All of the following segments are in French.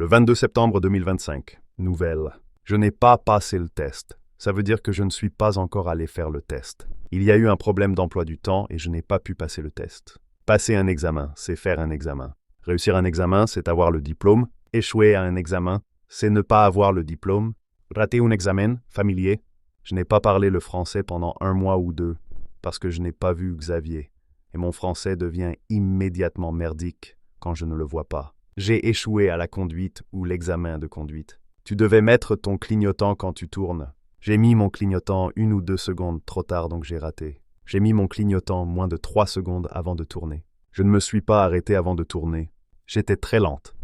Le 22 septembre 2025. Nouvelle. Je n'ai pas passé le test. Ça veut dire que je ne suis pas encore allé faire le test. Il y a eu un problème d'emploi du temps et je n'ai pas pu passer le test. Passer un examen, c'est faire un examen. Réussir un examen, c'est avoir le diplôme. Échouer à un examen, c'est ne pas avoir le diplôme. Rater un examen, familier. Je n'ai pas parlé le français pendant 1 mois ou 2 parce que je n'ai pas vu Xavier. Et mon français devient immédiatement merdique quand je ne le vois pas. J'ai échoué à la conduite ou l'examen de conduite. Tu devais mettre ton clignotant quand tu tournes. J'ai mis mon clignotant 1 ou 2 secondes trop tard, donc j'ai raté. J'ai mis mon clignotant moins de 3 secondes avant de tourner. Je ne me suis pas arrêté avant de tourner. J'étais très lente.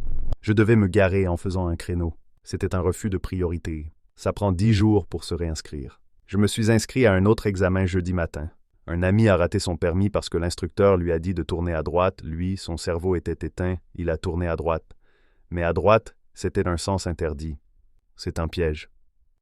Je devais me garer en faisant un créneau. C'était un refus de priorité. Ça prend 10 jours pour se réinscrire. Je me suis inscrit à un autre examen jeudi matin. Un ami a raté son permis parce que l'instructeur lui a dit de tourner à droite. Lui, son cerveau était éteint, il a tourné à droite. Mais à droite, c'était un sens interdit. C'est un piège.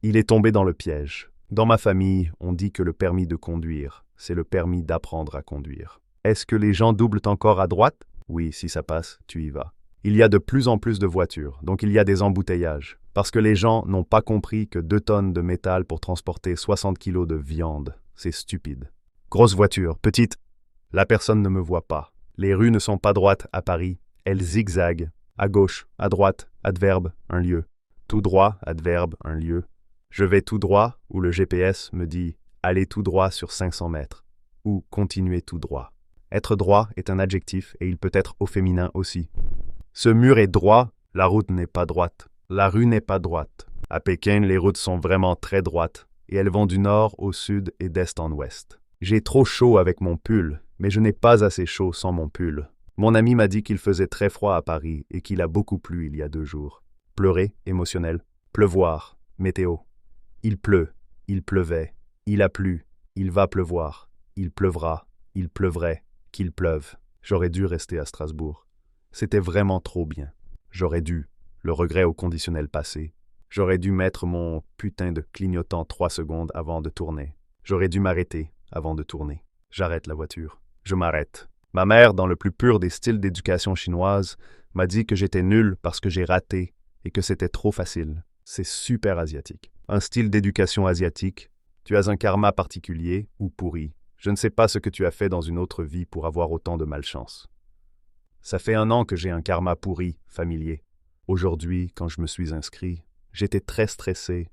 Il est tombé dans le piège. Dans ma famille, on dit que le permis de conduire, c'est le permis d'apprendre à conduire. Est-ce que les gens doublent encore à droite? Oui, si ça passe, tu y vas. Il y a de plus en plus de voitures, donc il y a des embouteillages. Parce que les gens n'ont pas compris que 2 tonnes de métal pour transporter 60 kilos de viande, c'est stupide. Grosse voiture, petite. La personne ne me voit pas. Les rues ne sont pas droites à Paris. Elles zigzaguent. À gauche, à droite, adverbe, un lieu. Tout droit, adverbe, un lieu. Je vais tout droit, ou le GPS me dit « Allez tout droit sur 500 mètres » ou « Continuez tout droit ». Être droit est un adjectif et il peut être au féminin aussi. Ce mur est droit, la route n'est pas droite. La rue n'est pas droite. À Pékin, les routes sont vraiment très droites et elles vont du nord au sud et d'est en ouest. J'ai trop chaud avec mon pull, mais je n'ai pas assez chaud sans mon pull. Mon ami m'a dit qu'il faisait très froid à Paris et qu'il a beaucoup plu il y a 2 jours. Pleurer, émotionnel. Pleuvoir, météo. Il pleut, il pleuvait, il a plu, il va pleuvoir, il pleuvra, il pleuvrait, qu'il pleuve. J'aurais dû rester à Strasbourg. C'était vraiment trop bien. J'aurais dû, le regret au conditionnel passé. J'aurais dû mettre mon putain de clignotant 3 secondes avant de tourner. J'aurais dû m'arrêter avant de tourner. J'arrête la voiture. Je m'arrête. Ma mère, dans le plus pur des styles d'éducation chinoise, m'a dit que j'étais nul parce que j'ai raté et que c'était trop facile. C'est super asiatique. Un style d'éducation asiatique. Tu as un karma particulier ou pourri. Je ne sais pas ce que tu as fait dans une autre vie pour avoir autant de malchance. Ça fait 1 an que j'ai un karma pourri, familier. Aujourd'hui, quand je me suis inscrit, j'étais très stressé